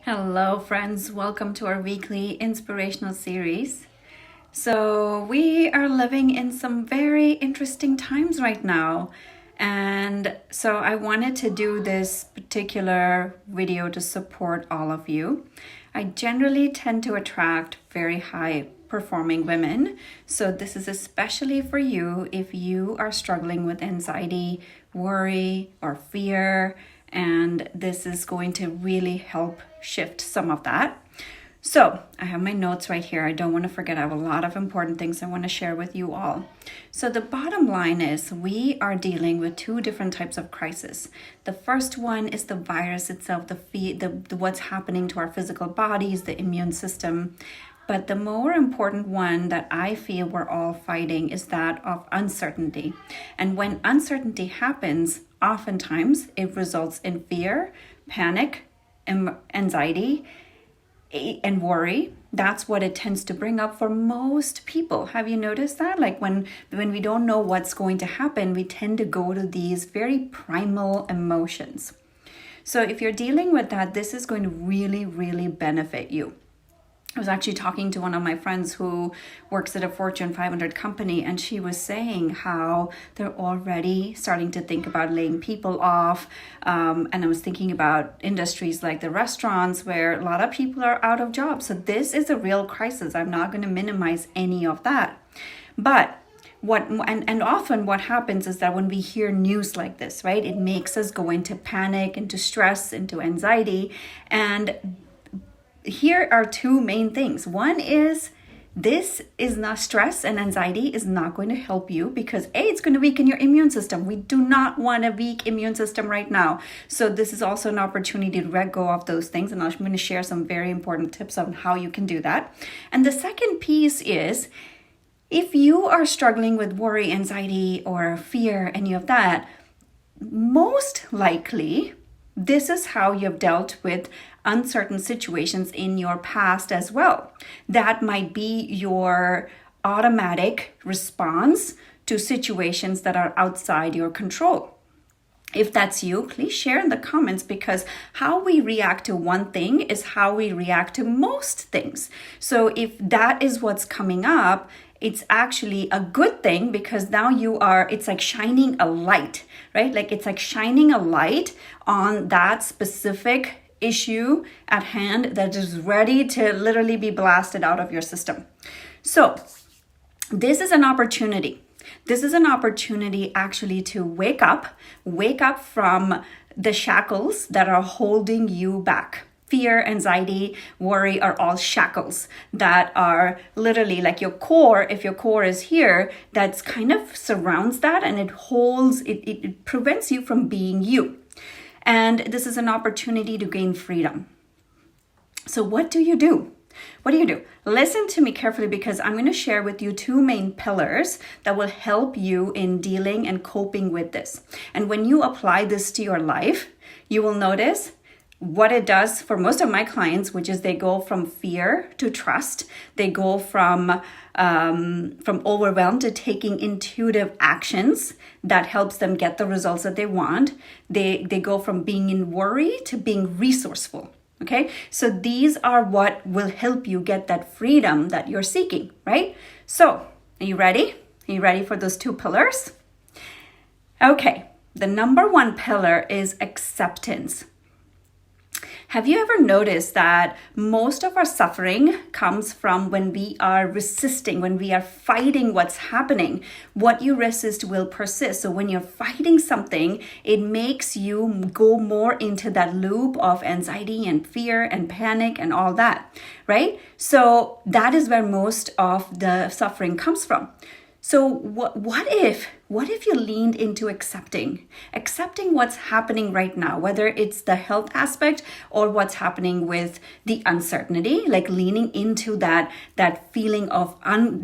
Hello, friends. Welcome to our weekly inspirational series. So, we are living in some very interesting times right now. And so, I wanted to do this particular video to support all of you. I generally tend to attract very high performing women. So, this is especially for you if you are struggling with anxiety, worry, or fear. And this is going to really help shift some of that. So I have my notes right here. I don't want to forget. I have a lot of important things I want to share with you all. So the bottom line is we are dealing with two different types of crisis. The first one is the virus itself, the what's happening to our physical bodies, the immune system. But the more important one that I feel we're all fighting is that of uncertainty. And when uncertainty happens, oftentimes it results in fear, panic, anxiety, and worry. That's what it tends to bring up for most people. Have you noticed that? Like when we don't know what's going to happen, we tend to go to these very primal emotions. So if you're dealing with that, this is going to really, really benefit you. I was actually talking to one of my friends who works at a Fortune 500 company, and she was saying how they're already starting to think about laying people off. And I was thinking about industries like the restaurants where a lot of people are out of jobs. So this is a real crisis. I'm not going to minimize any of that. But often what happens is that when we hear news like this, right, it makes us go into panic, into stress, into anxiety. And here are two main things. One is this is not stress and anxiety is not going to help you because it's going to weaken your immune system. We do not want a weak immune system right now. So this is also an opportunity to let go of those things. And I'm going to share some very important tips on how you can do that. And the second piece is if you are struggling with worry, anxiety, or fear, any of that, most likely this is how you've dealt with uncertain situations in your past as well. That might be your automatic response to situations that are outside your control. If that's you, please share in the comments because how we react to one thing is how we react to most things. So if that is what's coming up, it's actually a good thing because now it's like shining a light, right? Like it's like shining a light on that specific issue at hand that is ready to literally be blasted out of your system. So this is an opportunity. This is an opportunity actually to wake up from the shackles that are holding you back. Fear, anxiety, worry are all shackles that are literally like your core. If your core is here, that's kind of surrounds that and it prevents you from being you. And this is an opportunity to gain freedom. So what do you do? What do you do? Listen to me carefully because I'm going to share with you two main pillars that will help you in dealing and coping with this. And when you apply this to your life, you will notice what it does for most of my clients, which is they go from fear to trust. They go from overwhelmed to taking intuitive actions that helps them get the results that they want. They go from being in worry to being resourceful. Okay, so these are what will help you get that freedom that you're seeking, right? So, are you ready? Are you ready for those two pillars? Okay, the number one pillar is acceptance. Have you ever noticed that most of our suffering comes from when we are resisting, when we are fighting what's happening? What you resist will persist. So when you're fighting something, it makes you go more into that loop of anxiety and fear and panic and all that, right? So that is where most of the suffering comes from. So what if you leaned into accepting what's happening right now, whether it's the health aspect or what's happening with the uncertainty, like leaning into that feeling of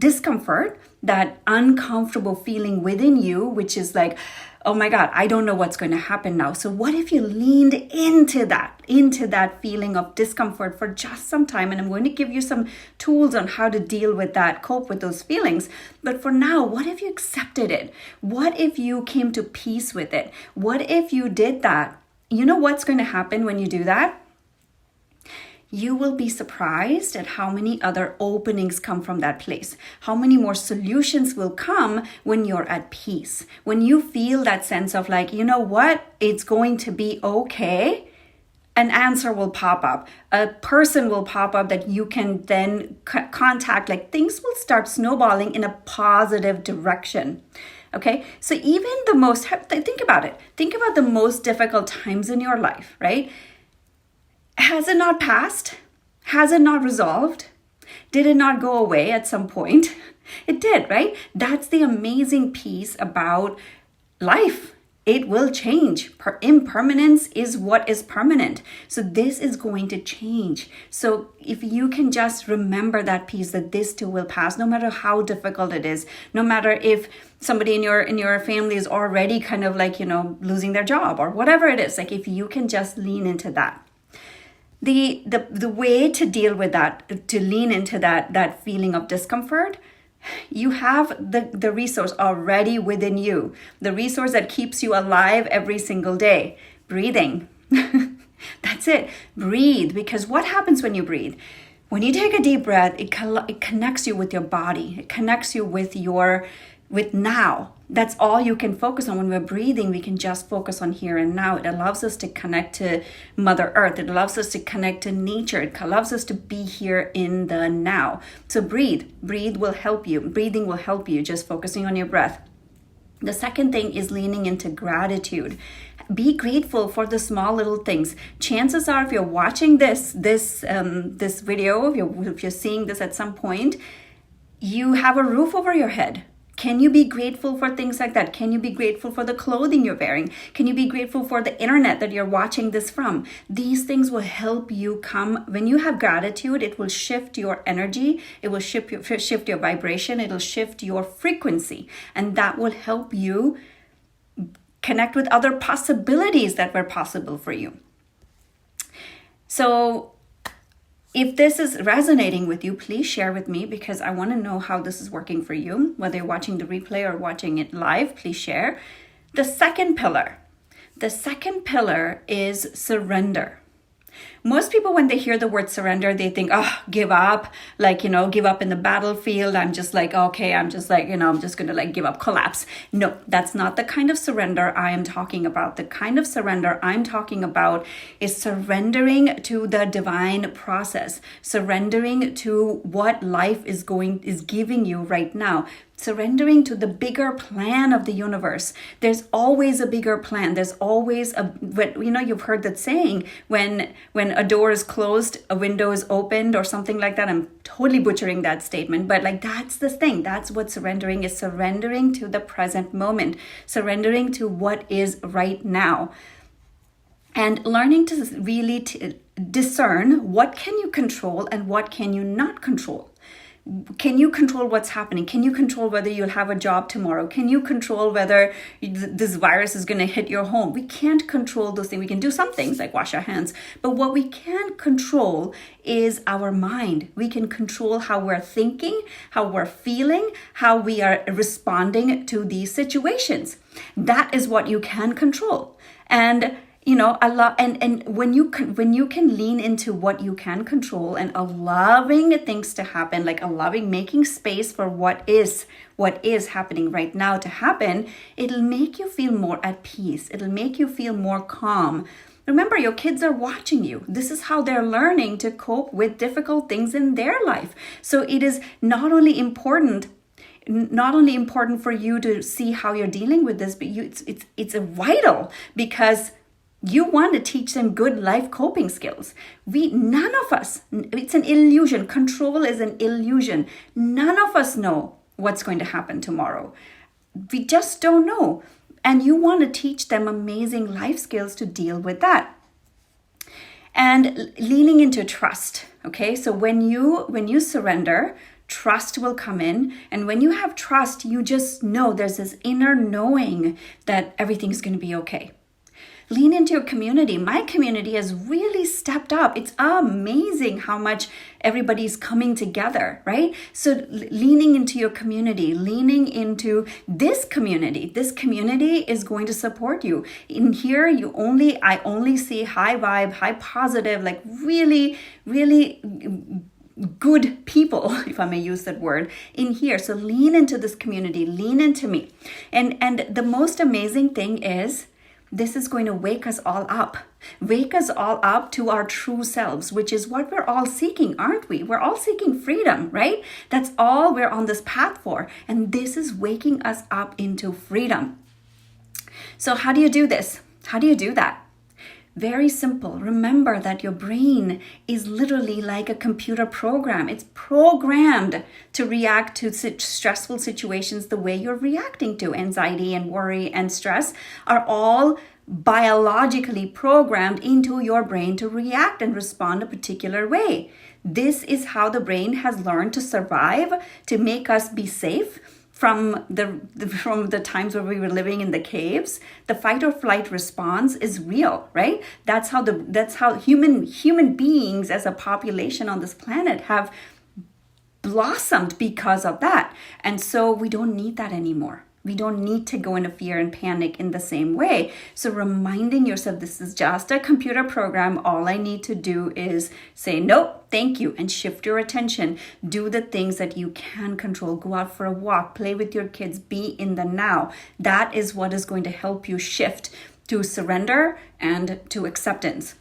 discomfort, that uncomfortable feeling within you, which is like, oh my God, I don't know what's going to happen now. So what if you leaned into that feeling of discomfort for just some time? And I'm going to give you some tools on how to deal with that, cope with those feelings. But for now, what if you accepted it? What if you came to peace with it? What if you did that? You know what's going to happen when you do that? you will be surprised at how many other openings come from that place. How many more solutions will come when you're at peace. When you feel that sense of like, you know what, it's going to be okay. An answer will pop up. A person will pop up that you can then contact. Like things will start snowballing in a positive direction. Okay, so even the most, think about it. Think about the most difficult times in your life, right? Has it not passed? Has it not resolved? Did it not go away at some point? It did, right? That's the amazing piece about life. It will change. Impermanence is what is permanent. So this is going to change. So if you can just remember that piece, that this too will pass, no matter how difficult it is, no matter if somebody in your family is already kind of like, losing their job or whatever it is, like if you can just lean into that. The way to deal with that, to lean into that feeling of discomfort, you have the resource already within you, the resource that keeps you alive every single day. Breathing. That's it. Breathe. Because what happens when you breathe? When you take a deep breath, it connects you with your body. It connects you with now. That's all you can focus on. When we're breathing, we can just focus on here and now. It allows us to connect to Mother Earth. It allows us to connect to nature. It allows us to be here in the now. So breathe. Breathe will help you. Breathing will help you, just focusing on your breath. The second thing is leaning into gratitude. Be grateful for the small little things. Chances are, if you're watching this video, if you're seeing this at some point, you have a roof over your head. Can you be grateful for things like that? Can you be grateful for the clothing you're wearing? Can you be grateful for the internet that you're watching this from? These things will help you come. When you have gratitude, it will shift your energy. It will shift your vibration. It'll shift your frequency. And that will help you connect with other possibilities that were possible for you. So if this is resonating with you, please share with me, because I want to know how this is working for you. Whether you're watching the replay or watching it live, please share. The second pillar is surrender. Most people, when they hear the word surrender, they think, give up, give up in the battlefield. I'm just like, okay, I'm just like, I'm just going to give up, collapse. No, that's not the kind of surrender I am talking about. The kind of surrender I'm talking about is surrendering to the divine process, surrendering to what life is giving you right now. Surrendering to the bigger plan of the universe. There's always a bigger plan. There's always you've heard that saying, when a door is closed, a window is opened, or something like that. I'm totally butchering that statement, but that's the thing. That's what surrendering is. Surrendering to the present moment. Surrendering to what is right now. And learning to really discern what can you control and what can you not control. Can you control what's happening? Can you control whether you'll have a job tomorrow? Can you control whether this virus is going to hit your home? We can't control those things. We can do some things like wash our hands. But what we can control is our mind. We can control how we're thinking, how we're feeling, how we are responding to these situations. That is what you can control. And and when you can lean into what you can control and allowing things to happen, making space for what is happening right now to happen, it'll make you feel more at peace. It'll make you feel more calm. Remember, your kids are watching you. This is how they're learning to cope with difficult things in their life. So it is not only important for you to see how you're dealing with this, but it's vital, because you want to teach them good life coping skills. None of us, it's an illusion. Control is an illusion. None of us know what's going to happen tomorrow. We just don't know. And you want to teach them amazing life skills to deal with that. And leaning into trust. Okay, so when you surrender, trust will come in. And when you have trust, you just know, there's this inner knowing that everything's going to be okay. Lean into your community. My community has really stepped up. It's amazing how much everybody's coming together, right? So leaning into your community, leaning into this community. This community is going to support you. In here, I only see high vibe, high positive, like really, really good people, if I may use that word, in here. So lean into this community, lean into me. And the most amazing thing is, this is going to wake us all up to our true selves, which is what we're all seeking, aren't we? We're all seeking freedom, right? That's all we're on this path for. And this is waking us up into freedom. So how do you do this? How do you do that? Very simple. Remember that your brain is literally like a computer program. It's programmed to react to stressful situations the way you're reacting to. Anxiety and worry and stress are all biologically programmed into your brain to react and respond a particular way. This is how the brain has learned to survive, to make us be safe. From the times where we were living in the caves, the fight or flight response is real, right? That's how human beings as a population on this planet have blossomed because of that. And so we don't need that anymore. We don't need to go into fear and panic in the same way. So reminding yourself, this is just a computer program. All I need to do is say, nope, thank you, and shift your attention. Do the things that you can control. Go out for a walk, play with your kids, be in the now. That is what is going to help you shift to surrender and to acceptance.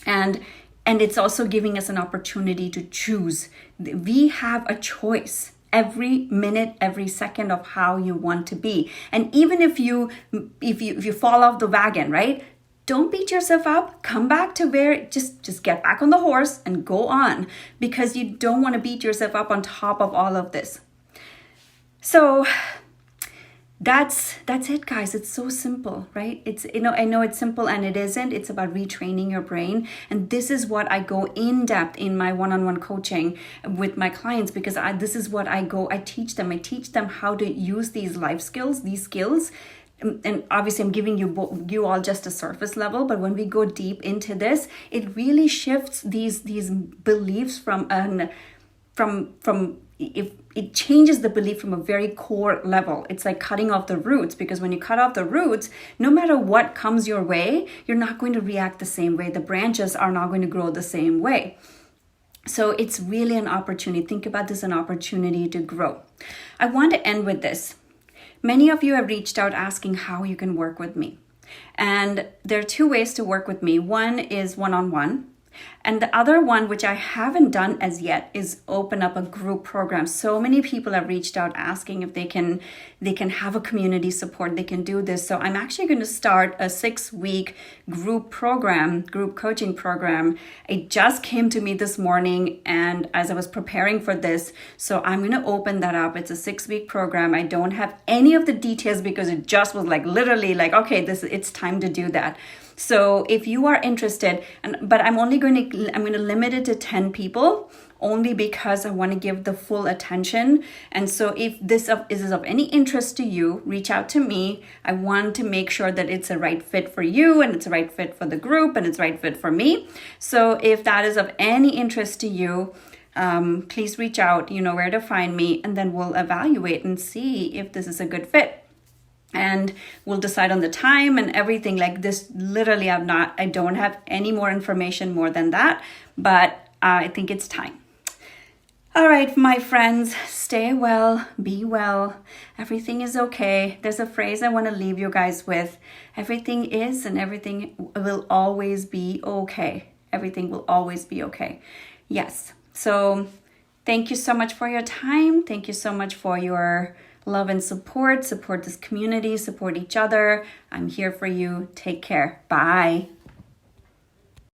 And it's also giving us an opportunity to choose. We have a choice every minute, every second of how you want to be. And even if you fall off the wagon, right? Don't beat yourself up. Come back to where, just get back on the horse and go on, because you don't want to beat yourself up on top of all of this. So that's it, guys. It's so simple, right? I know it's simple and it isn't. It's about retraining your brain. And this is what I go in depth in my one-on-one coaching with my clients, because this is what I teach them. I teach them how to use these life skills, these skills. And obviously I'm giving you all just a surface level, but when we go deep into this, it really shifts these beliefs if it changes the belief from a very core level. It's like cutting off the roots, because when you cut off the roots, no matter what comes your way, you're not going to react the same way. The branches are not going to grow the same way. So it's really an opportunity. Think about this, an opportunity to grow. I want to end with this. Many of you have reached out asking how you can work with me. And there are two ways to work with me. One is one-on-one. And the other one, which I haven't done as yet, is open up a group program. So many people have reached out asking if they can have a community support, they can do this. So I'm actually going to start a 6-week group coaching program. It just came to me this morning, and as I was preparing for this, so I'm going to open that up. It's a 6-week program. I don't have any of the details because it just was like literally like, okay, it's time to do that. So if you are interested, but I'm going to limit it to 10 people, only because I want to give the full attention. And so if this is of any interest to you, reach out to me. I want to make sure that it's a right fit for you, and it's a right fit for the group, and it's a right fit for me. So if that is of any interest to you, please reach out. You know where to find me, and then we'll evaluate and see if this is a good fit. And we'll decide on the time and everything. Like this, literally, I don't have any more information more than that, but I think it's time. All right, my friends, stay well, be well. Everything is okay. There's a phrase I want to leave you guys with. Everything is, and everything will always be okay. Everything will always be okay. Yes. So thank you so much for your time. Thank you so much for your love and support. Support this community, support each other. I'm here for you. Take care. Bye.